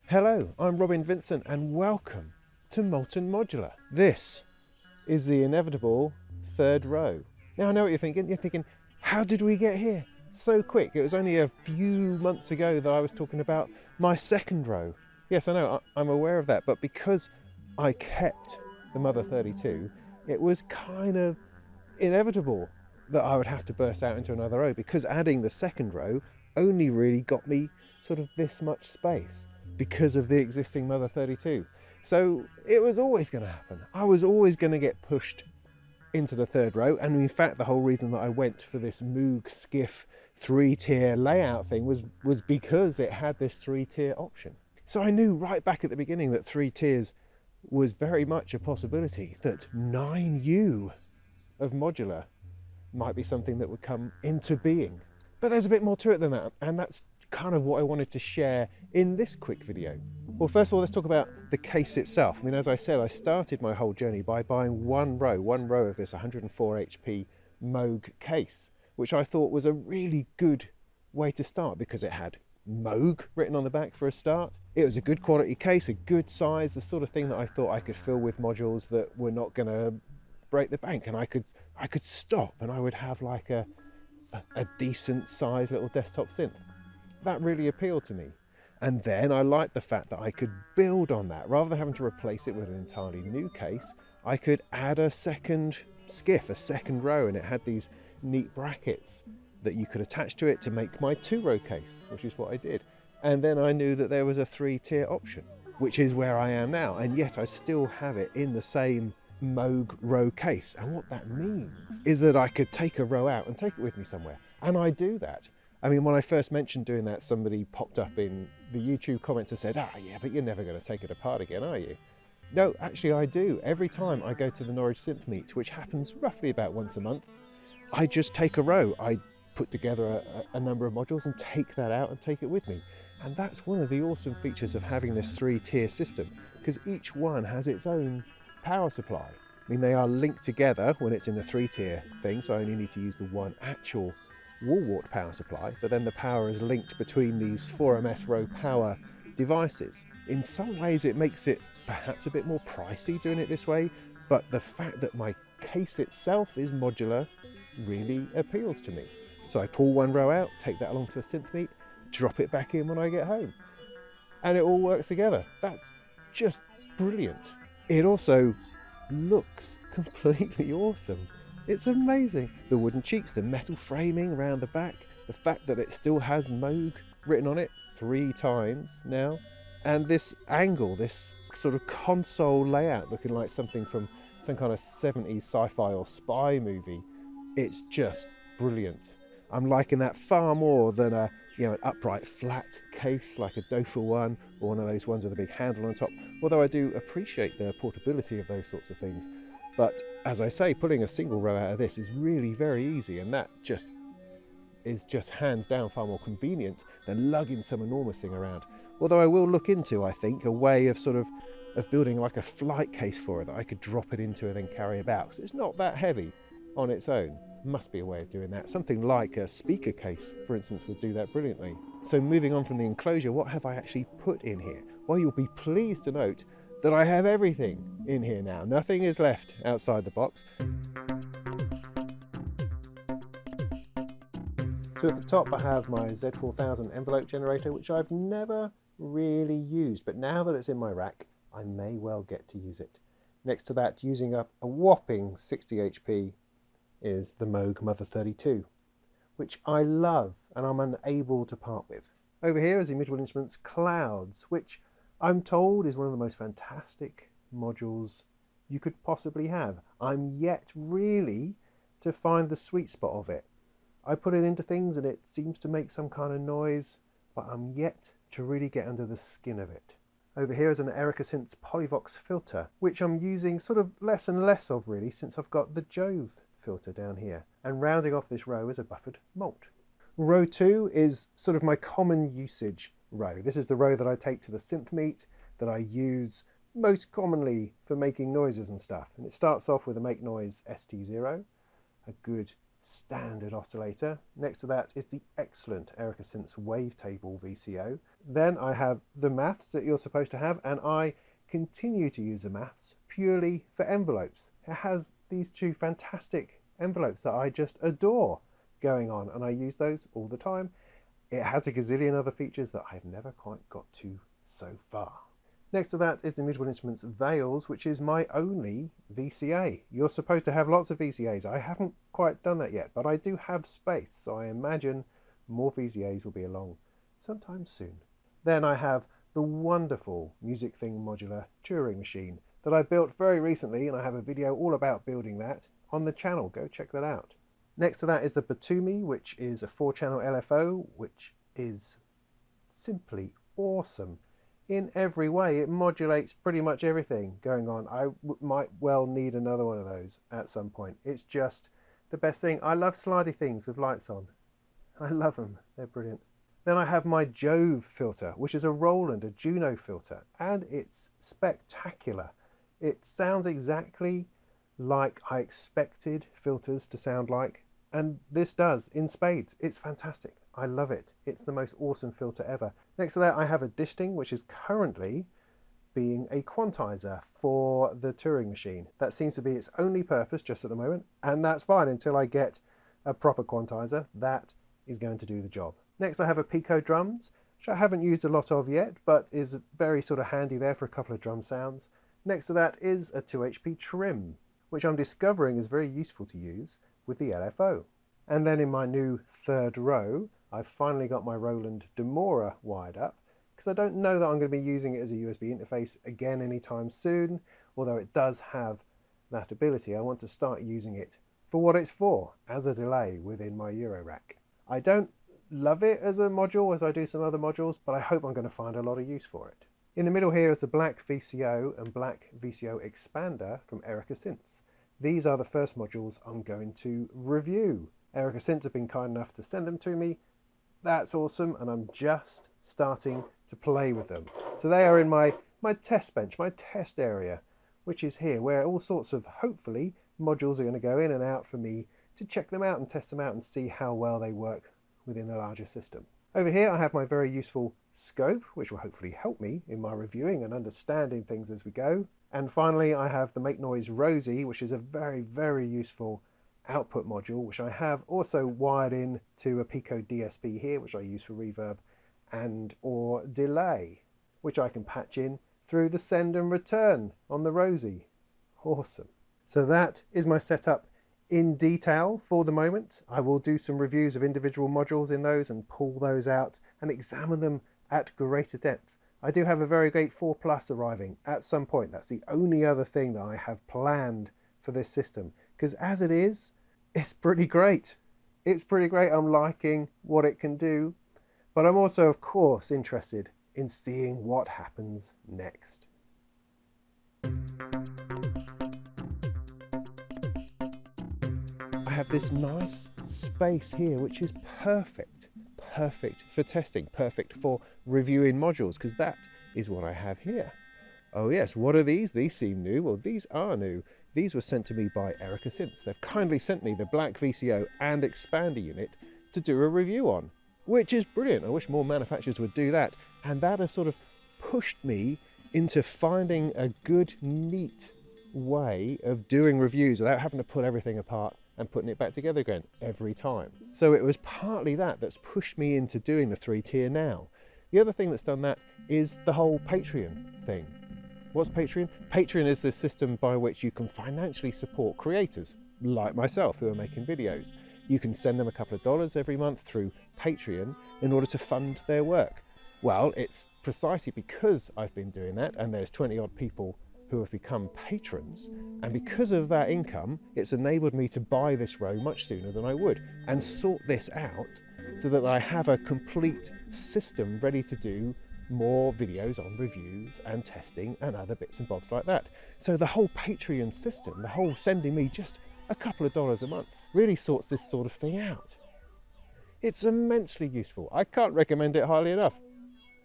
Hello, I'm Robin Vincent and welcome to Molten Modular. This is the inevitable third row. Now I know what you're thinking. You're thinking, how did we get here so quick? It was only a few months ago that I was talking about my second row. Yes, I know, I'm aware of that, but because I kept the Mother 32, it was kind of inevitable that I would have to burst out into another row, because adding the second row only really got me sort of this much space because of the existing Mother 32. So it was always going to happen. I was always going to get pushed into the third row, and in fact the whole reason that I went for this Moog Skiff 3-tier layout thing was because it had this 3-tier option. So I knew right back at the beginning that 3 tiers was very much a possibility, that 9U of modular might be something that would come into being. But there's a bit more to it than that, and that's kind of what I wanted to share in this quick video. Well, first of all, let's talk about the case itself. I mean, as I said, I started my whole journey by buying one row of this 104 HP Moog case, which I thought was a really good way to start because it had Moog written on the back for a start. It was a good quality case, a good size, the sort of thing that I thought I could fill with modules that were not going to break the bank, and I could stop and I would have like a decent sized little desktop synth. That really appealed to me. And then I liked the fact that I could build on that. Rather than having to replace it with an entirely new case, I could add a second skiff, a second row, and it had these neat brackets that you could attach to it to make my 2-row case, which is what I did. And then I knew that there was a 3-tier option, which is where I am now, and yet I still have it in the same Moog row case. And what that means is that I could take a row out and take it with me somewhere, and I do that. I mean, when I first mentioned doing that, somebody popped up in the YouTube comments and said, yeah, but you're never going to take it apart again, are you? No, actually I do. Every time I go to the Norwich Synth Meet, which happens roughly about once a month, I just take a row. I put together a number of modules and take that out and take it with me. And that's one of the awesome features of having this 3-tier system, because each one has its own power supply. I mean, they are linked together when it's in the 3-tier thing, so I only need to use the one actual wall-wart power supply, but then the power is linked between these 4MS row power devices. In some ways it makes it perhaps a bit more pricey doing it this way, but the fact that my case itself is modular really appeals to me. So I pull one row out, take that along to a synth meet, drop it back in when I get home, and it all works together. That's just brilliant. It also looks completely awesome. It's amazing. The wooden cheeks, the metal framing around the back, the fact that it still has Moog written on it 3 times now, and this angle, this sort of console layout looking like something from some kind of 70s sci-fi or spy movie. It's just brilliant. I'm liking that far more than an upright flat case like a Dofa one or one of those ones with a big handle on top, although I do appreciate the portability of those sorts of things. But as I say, pulling a single row out of this is really very easy, and that is just hands down far more convenient than lugging some enormous thing around. Although I will look into, I think, a way of building like a flight case for it that I could drop it into and then carry about, because it's not that heavy on its own. Must be a way of doing that. Something like a speaker case, for instance, would do that brilliantly. So moving on from the enclosure, what have I actually put in here? Well, you'll be pleased to note that I have everything in here now. Nothing is left outside the box. So at the top I have my Z4000 envelope generator, which I've never really used, but now that it's in my rack, I may well get to use it. Next to that, using up a whopping 60 HP, is the Moog Mother 32, which I love and I'm unable to part with. Over here is Immutable Instruments Clouds, which I'm told is one of the most fantastic modules you could possibly have. I'm yet really to find the sweet spot of it. I put it into things and it seems to make some kind of noise, but I'm yet to really get under the skin of it. Over here is an Erica Synths Polyvox filter, which I'm using sort of less and less of really since I've got the Jove filter down here. And rounding off this row is a buffered malt. Row 2 is sort of my common usage row. This is the row that I take to the synth meet, that I use most commonly for making noises and stuff. And it starts off with a Make Noise ST0, a good standard oscillator. Next to that is the excellent Synths Wavetable VCO. Then I have the maths that you're supposed to have, and I continue to use the maths purely for envelopes. It has these two fantastic envelopes that I just adore going on, and I use those all the time. It has a gazillion other features that I've never quite got to so far. Next to that is the Musical Instruments Veils, which is my only VCA. You're supposed to have lots of VCAs. I haven't quite done that yet, but I do have space, so I imagine more VCAs will be along sometime soon. Then I have the wonderful Music Thing Modular Turing machine that I built very recently, and I have a video all about building that on the channel. Go check that out. Next to that is the Batumi, which is a 4-channel LFO, which is simply awesome. In every way, it modulates pretty much everything going on. I might well need another one of those at some point. It's just the best thing. I love slidey things with lights on. I love them. They're brilliant. Then I have my Jove filter, which is a Roland, a Juno filter, and it's spectacular. It sounds exactly like I expected filters to sound like, and this does in spades. It's fantastic. I love it. It's the most awesome filter ever. Next to that, I have a Dishting, which is currently being a quantizer for the Turing machine. That seems to be its only purpose just at the moment, and that's fine until I get a proper quantizer. That is going to do the job. Next, I have a Pico Drums, which I haven't used a lot of yet, but is very sort of handy there for a couple of drum sounds. Next to that is a 2HP Trim, which I'm discovering is very useful to use with the LFO. And then in my new third row, I've finally got my Roland Demora wired up, because I don't know that I'm going to be using it as a USB interface again anytime soon, although it does have that ability. I want to start using it for what it's for, as a delay within my Eurorack. I don't love it as a module as I do some other modules, but I hope I'm going to find a lot of use for it. In the middle here is the black VCO and black VCO expander from Synths. These are the first modules I'm going to review. Synths have been kind enough to send them to me. That's awesome, and I'm just starting to play with them. So they are in my test bench, my test area, which is here, where all sorts of, hopefully, modules are going to go in and out for me to check them out and test them out and see how well they work within a larger system. Over here I have my very useful scope, which will hopefully help me in my reviewing and understanding things as we go. And finally I have the Make Noise Rosie, which is a very, very useful output module, which I have also wired in to a Pico DSP here, which I use for reverb and or delay, which I can patch in through the send and return on the Rosie. Awesome. So that is my setup in detail for the moment. I will do some reviews of individual modules in those and pull those out and examine them at greater depth. I do have a very great 4 Plus arriving at some point. That's the only other thing that I have planned for this system, because as it is, it's pretty great. It's pretty great. I'm liking what it can do, but I'm also, of course, interested in seeing what happens next. I have this nice space here, which is perfect for testing, perfect for reviewing modules, because that is what I have here. Oh yes, what are these? These seem new. Well, these are new. These were sent to me by Synths. They've kindly sent me the black VCO and expander unit to do a review on, which is brilliant. I wish more manufacturers would do that. And that has sort of pushed me into finding a good, neat way of doing reviews without having to pull everything apart and putting it back together again every time. So it was partly that that's pushed me into doing the 3-tier now. The other thing that's done that is the whole Patreon thing. What's Patreon? Patreon is the system by which you can financially support creators like myself who are making videos. You can send them a couple of dollars every month through Patreon in order to fund their work. Well, it's precisely because I've been doing that, and there's 20 odd people who have become patrons, and because of that income, it's enabled me to buy this row much sooner than I would and sort this out so that I have a complete system ready to do more videos on reviews and testing and other bits and bobs like that. So the whole Patreon system, the whole sending me just a couple of dollars a month, really sorts this sort of thing out. It's immensely useful. I can't recommend it highly enough,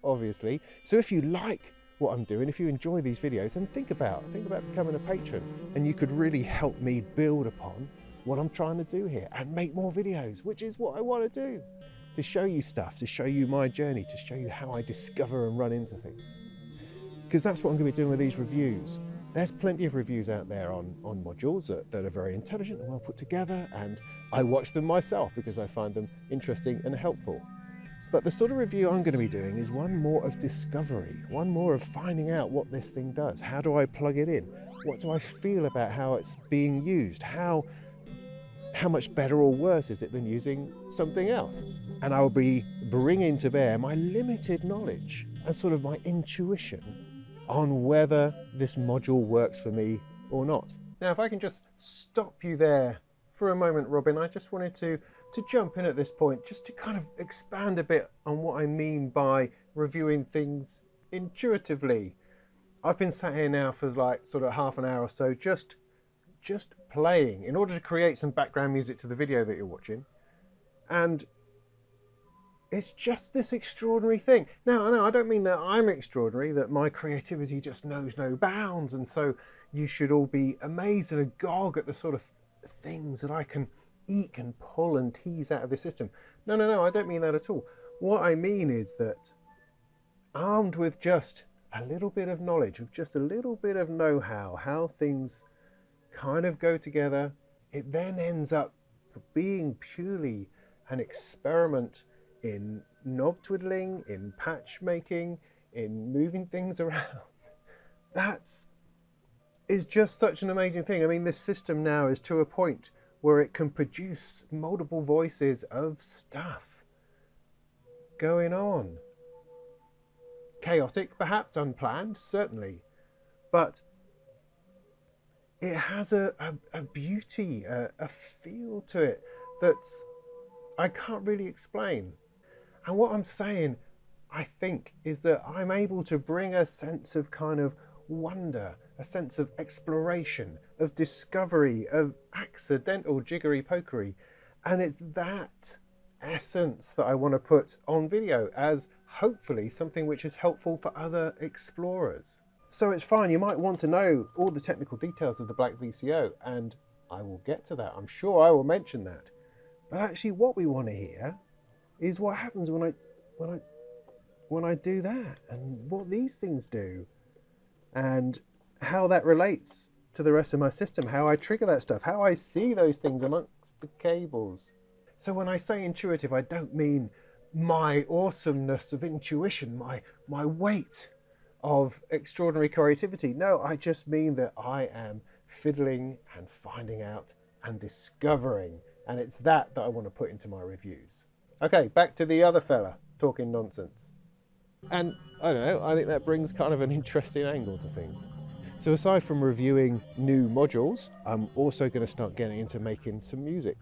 obviously. So if you like what I'm doing, if you enjoy these videos, then think about becoming a patron, and you could really help me build upon what I'm trying to do here and make more videos, which is what I want to do, to show you stuff, to show you my journey, to show you how I discover and run into things. Because that's what I'm going to be doing with these reviews. There's plenty of reviews out there on modules that are very intelligent and well put together, and I watch them myself because I find them interesting and helpful. But the sort of review I'm going to be doing is one more of discovery, one more of finding out what this thing does. How do I plug it in? What do I feel about how it's being used? How much better or worse is it than using something else? And I will be bringing to bear my limited knowledge and sort of my intuition on whether this module works for me or not. Now, if I can just stop you there for a moment, Robin, I just wanted to jump in at this point, just to kind of expand a bit on what I mean by reviewing things intuitively. I've been sat here now for like sort of half an hour or so, just playing in order to create some background music to the video that you're watching. And it's just this extraordinary thing. Now, I don't mean that I'm extraordinary, that my creativity just knows no bounds, and so you should all be amazed and agog at the sort of things that I can eke and pull and tease out of the system. No, I don't mean that at all. What I mean is that armed with just a little bit of knowledge, with just a little bit of know-how, how things kind of go together, it then ends up being purely an experiment in knob twiddling, in patch making, in moving things around. That is just such an amazing thing. I mean, this system now is to a point where it can produce multiple voices of stuff going on. Chaotic, perhaps, unplanned, certainly, but it has a beauty, a feel to it that's I can't really explain. And what I'm saying, I think, is that I'm able to bring a sense of kind of wonder, a sense of exploration, of discovery, of accidental jiggery pokery. And it's that essence that I want to put on video as hopefully something which is helpful for other explorers. So it's fine, you might want to know all the technical details of the Black VCO, and I will get to that. I'm sure I will mention that. But actually what we want to hear is what happens when I do that, and what these things do, and how that relates to the rest of my system, how I trigger that stuff, how I see those things amongst the cables. So when I say intuitive, I don't mean my awesomeness of intuition, my weight of extraordinary creativity. No, I just mean that I am fiddling and finding out and discovering, and it's that I want to put into my reviews. Okay, back to the other fella talking nonsense. And I don't know, I think that brings kind of an interesting angle to things. So aside from reviewing new modules, I'm also going to start getting into making some music.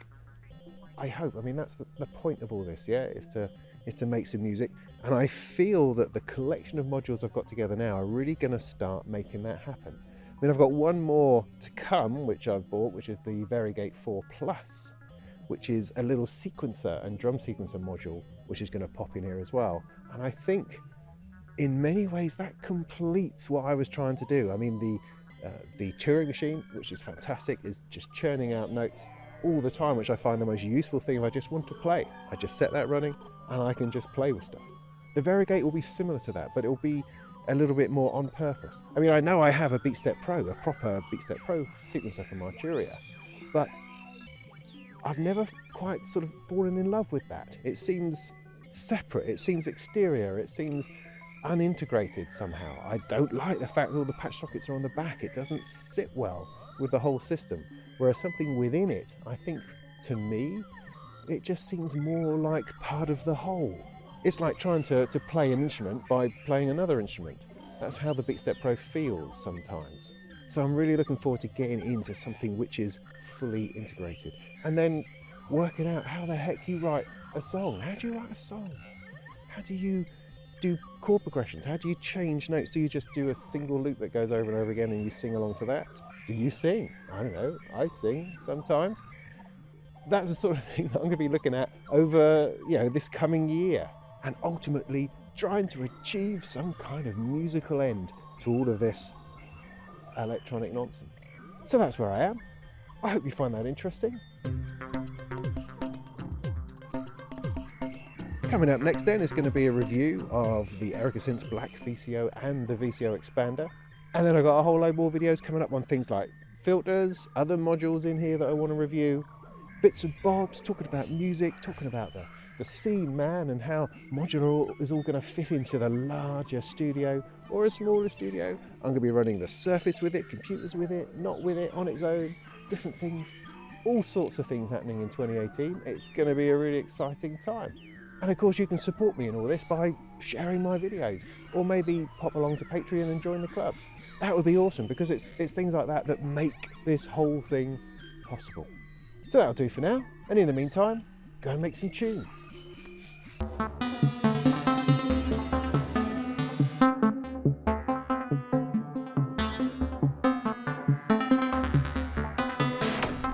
I hope. I mean, that's the point of all this, yeah, is to make some music. And I feel that the collection of modules I've got together now are really going to start making that happen. I mean, I've got one more to come, which I've bought, which is the Varigate 4 Plus, which is a little sequencer and drum sequencer module, which is going to pop in here as well. And I think in many ways that completes what I was trying to do. I mean, the Turing machine, which is fantastic, is just churning out notes all the time, which I find the most useful thing if I just want to play. I just set that running and I can just play with stuff. The Varigate will be similar to that, but it will be a little bit more on purpose. I mean, I know I have a BeatStep Pro, a proper BeatStep Pro sequencer from Arturia, but I've never quite sort of fallen in love with that. It seems separate, it seems exterior, it seems unintegrated somehow. I don't like the fact that all the patch sockets are on the back. It doesn't sit well with the whole system. Whereas something within it, I think, to me, it just seems more like part of the whole. It's like trying to play an instrument by playing another instrument. That's how the BeatStep Pro feels sometimes. So I'm really looking forward to getting into something which is fully integrated. And then working out how the heck you write a song. How do you write a song? How do you do chord progressions? How do you change notes? Do you just do a single loop that goes over and over again and you sing along to that? Do you sing? I don't know, I sing sometimes. That's the sort of thing that I'm going to be looking at over, this coming year, and ultimately trying to achieve some kind of musical end to all of this electronic nonsense. So that's where I am. I hope you find that interesting. Coming up next then is going to be a review of the Erica Synths Black VCO and the VCO Expander. And then I've got a whole load more videos coming up on things like filters, other modules in here that I want to review, bits and bobs, talking about music, talking about the scene, man, and how modular is all going to fit into the larger studio or a smaller studio. I'm going to be running the Surface with it, computers with it, not with it, on its own, different things, all sorts of things happening in 2018. It's going to be a really exciting time. And of course you can support me in all this by sharing my videos, or maybe pop along to Patreon and join the club. That would be awesome, because it's things like that that make this whole thing possible. So that'll do for now, and in the meantime, go and make some tunes.